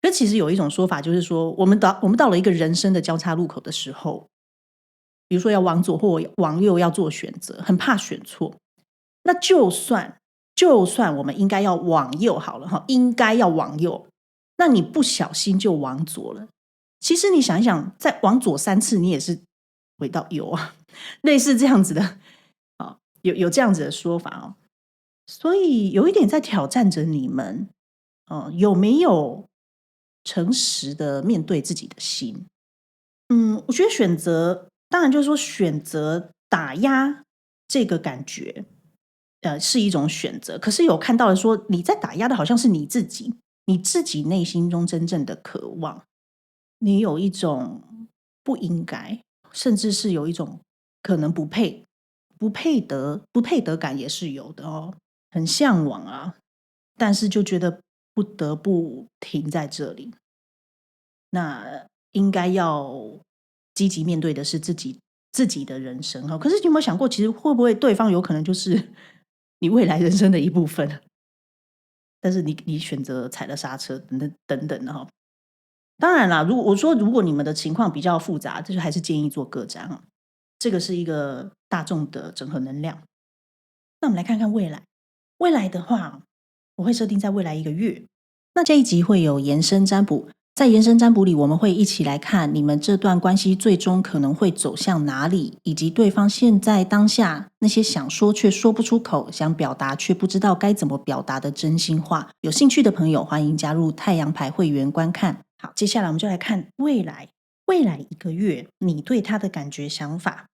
可其實有一種說法就是說，我們到了一個人生的交叉路口的時候，比如說要往左或往右要做選擇，很怕選錯。那就算我們應該要往右好了哈，應該要往右，那你不小心就往左了。其實你想一想，再往左3次，你也是回到右啊，類似這樣子的，有這樣子的說法哦。所以有一點在挑戰着你們，有沒有誠實的面對自己的心？我覺得選擇，當然就是說選擇打壓這個感覺，是一種選擇。可是有看到的說，你在打壓的好像是你自己內心中真正的渴望。你有一種不應該，甚至是有一種可能不配得感也是有的哦。很向往啊，但是就覺得不得不停在這裡。那應該要積極面對的是自己的人生。可是你有沒有想過，其實會不會對方有可能就是你未來人生的一部分，但是你選擇踩了剎車等等的。當然啦，如果你們的情況比較複雜，就是還是建議做個占。這個是一個大眾的整合能量。那我們來看看未來。未來的話，我會設定在未來1個月。那這一集會有延伸占卜，在延伸占卜裡，我們會一起來看你們這段關係最終可能會走向哪裡，以及對方現在當下那些想說卻說不出口、想表達卻不知道該怎麼表達的真心話。有興趣的朋友，歡迎加入太陽牌會員觀看。好，接下來我們就來看未來1個月你對他的感覺想法，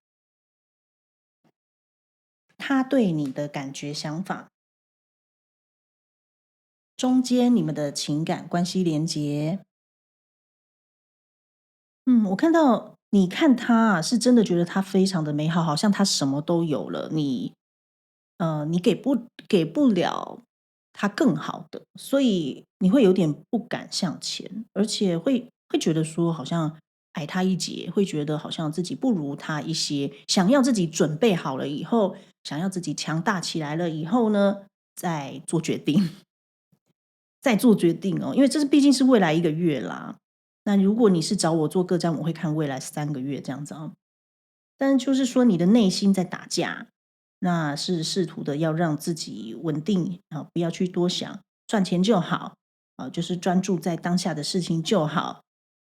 他對你的感覺想法，中間你們的情感關係連結。我看到你看他是真的覺得他非常的美好，好像他什麼都有了，你給不了他更好的，所以你會有點不敢向前，而且會覺得說好像矮他一截，會覺得好像自己不如他一些，想要自己準備好了以後，想要自己強大起來了以後呢，再做決定。因為这畢竟是未來1個月啦。那如果你是找我做個占，我會看未來3個月這樣子。但就是說你的內心在打架，那是試圖的要讓自己穩定，不要去多想，賺錢就好，就是專注在當下的事情就好。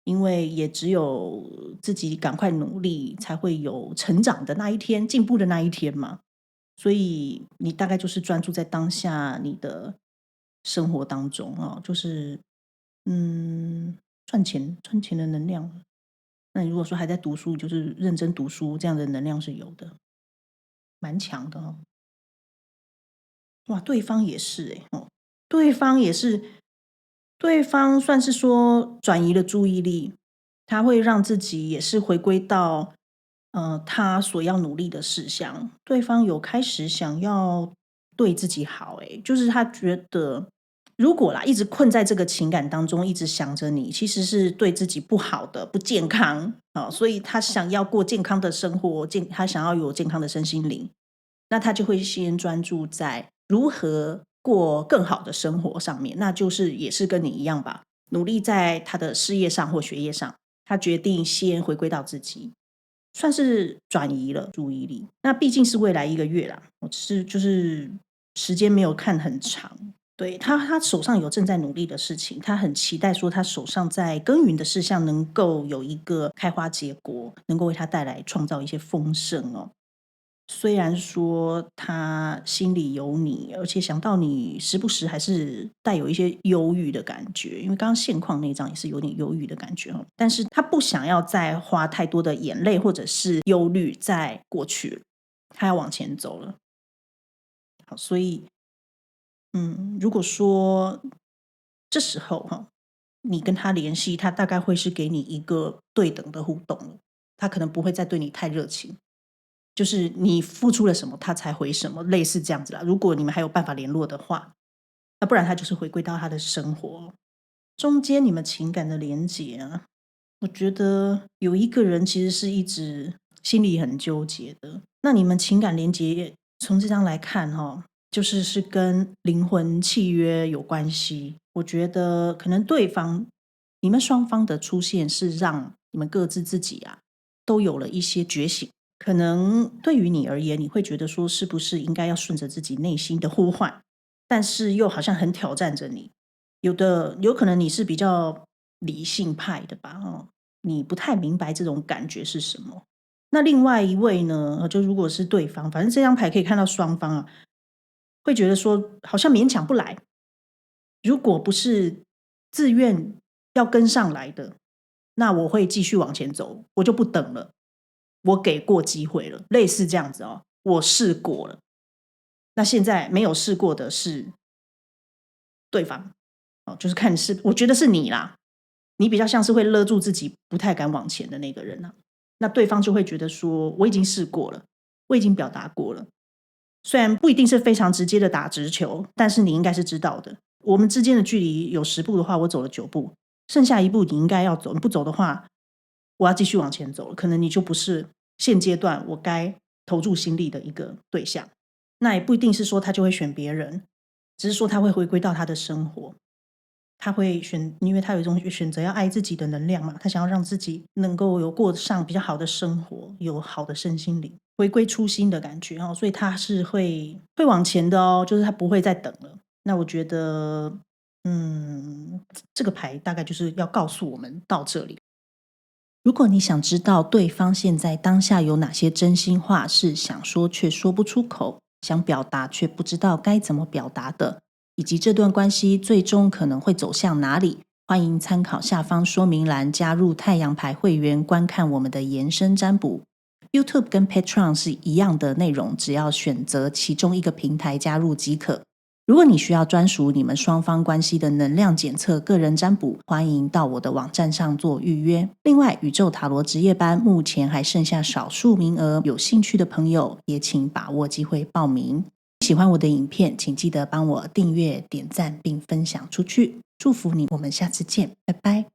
因為也只有自己趕快努力，才會有成長的那一天，進步的那一天嘛。所以你大概就是專注在當下你的生活當中，就是賺錢的能量。那你如果說還在讀書，就是認真讀書，這樣的能量是有的，蠻強的。哇，對方也是對方算是說轉移了注意力，他會讓自己也是回歸到他所要努力的事項。對方有開始想要對自己好，就是他覺得如果一直困在這個情感當中，一直想着你，其實是對自己不好的，不健康。所以他想要過健康的生活，他想要有健康的身心靈，那他就會先專注在如何過更好的生活上面。那就是也是跟你一樣吧，努力在他的事業上或學業上，他決定先回歸到自己，算是轉移了注意力。那畢竟是未來1個月啦，就是時間沒有看很長。對，他手上有正在努力的事情，他很期待說他手上在耕耘的事項能夠有一個開花結果，能夠為他帶來創造一些豐盛。雖然說他心裡有你，而且想到你時不時還是帶有一些憂鬱的感覺，因為剛剛現況那張也是有點憂鬱的感覺，但是他不想要再花太多的眼淚或者是憂慮在過去了，他要往前走了。好，所以如果說這時候你跟他聯繫，他大概會是給你一個對等的互動，他可能不會再對你太熱情，就是你付出了什麼他才回什麼，類似這樣子啦。如果你們還有辦法聯絡的話，那不然他就是回歸到他的生活。中間你們情感的連結我覺得有一個人其實是一直心裡很糾結的。那你們情感連結從這張來看就是跟靈魂契約有關係。我覺得可能你們雙方的出現是讓你們各自己都有了一些覺醒。可能對於你而言，你會覺得說是不是應該要順着自己內心的呼喚，但是又好像很挑戰着你。有可能你是比較理性派的吧，你不太明白這種感覺是什麼。那另外一位呢，就如果是對方，反正這張牌可以看到雙方會覺得說好像勉強不來，如果不是自願要跟上來的，那我會繼續往前走，我就不等了，我給過機會了，類似這樣子我試過了。那現在沒有試過的是對方就是看我覺得是你啦，你比較像是會勒住自己不太敢往前的那個人那對方就會覺得說我已經試過了，我已經表達過了。雖然不一定是非常直接的打直球，但是你應該是知道的。我們之間的距離有10步的話，我走了9步，剩下一步你應該要走，你不走的話，我要繼續往前走了，可能你就不是現階段我該投注心力的一個對象。那也不一定是說他就會選別人，只是說他會回歸到他的生活，他會因為他有一種選擇要愛自己的能量嘛，他想要讓自己能夠有過上比較好的生活，有好的身心靈，回歸初心的感覺哦，所以他是會往前的哦，就是他不會再等了。那我覺得，這個牌大概就是要告訴我們到這裡。如果你想知道對方現在當下有哪些真心話是想說卻說不出口，想表達卻不知道該怎麼表達的，以及這段關係最終可能會走向哪裡，歡迎參考下方說明欄加入太陽牌會員，觀看我們的延伸占卜。YouTube 跟 Patreon 是一樣的內容，只要選擇其中一個平台加入即可。如果你需要專屬你們雙方關係的能量檢測個人占卜，歡迎到我的網站上做預約。另外，宇宙塔羅職業班目前還剩下少數名額，有興趣的朋友也請把握機會報名。喜歡我的影片，請記得幫我訂閱、點讚並分享出去。祝福你，我們下次見，拜拜。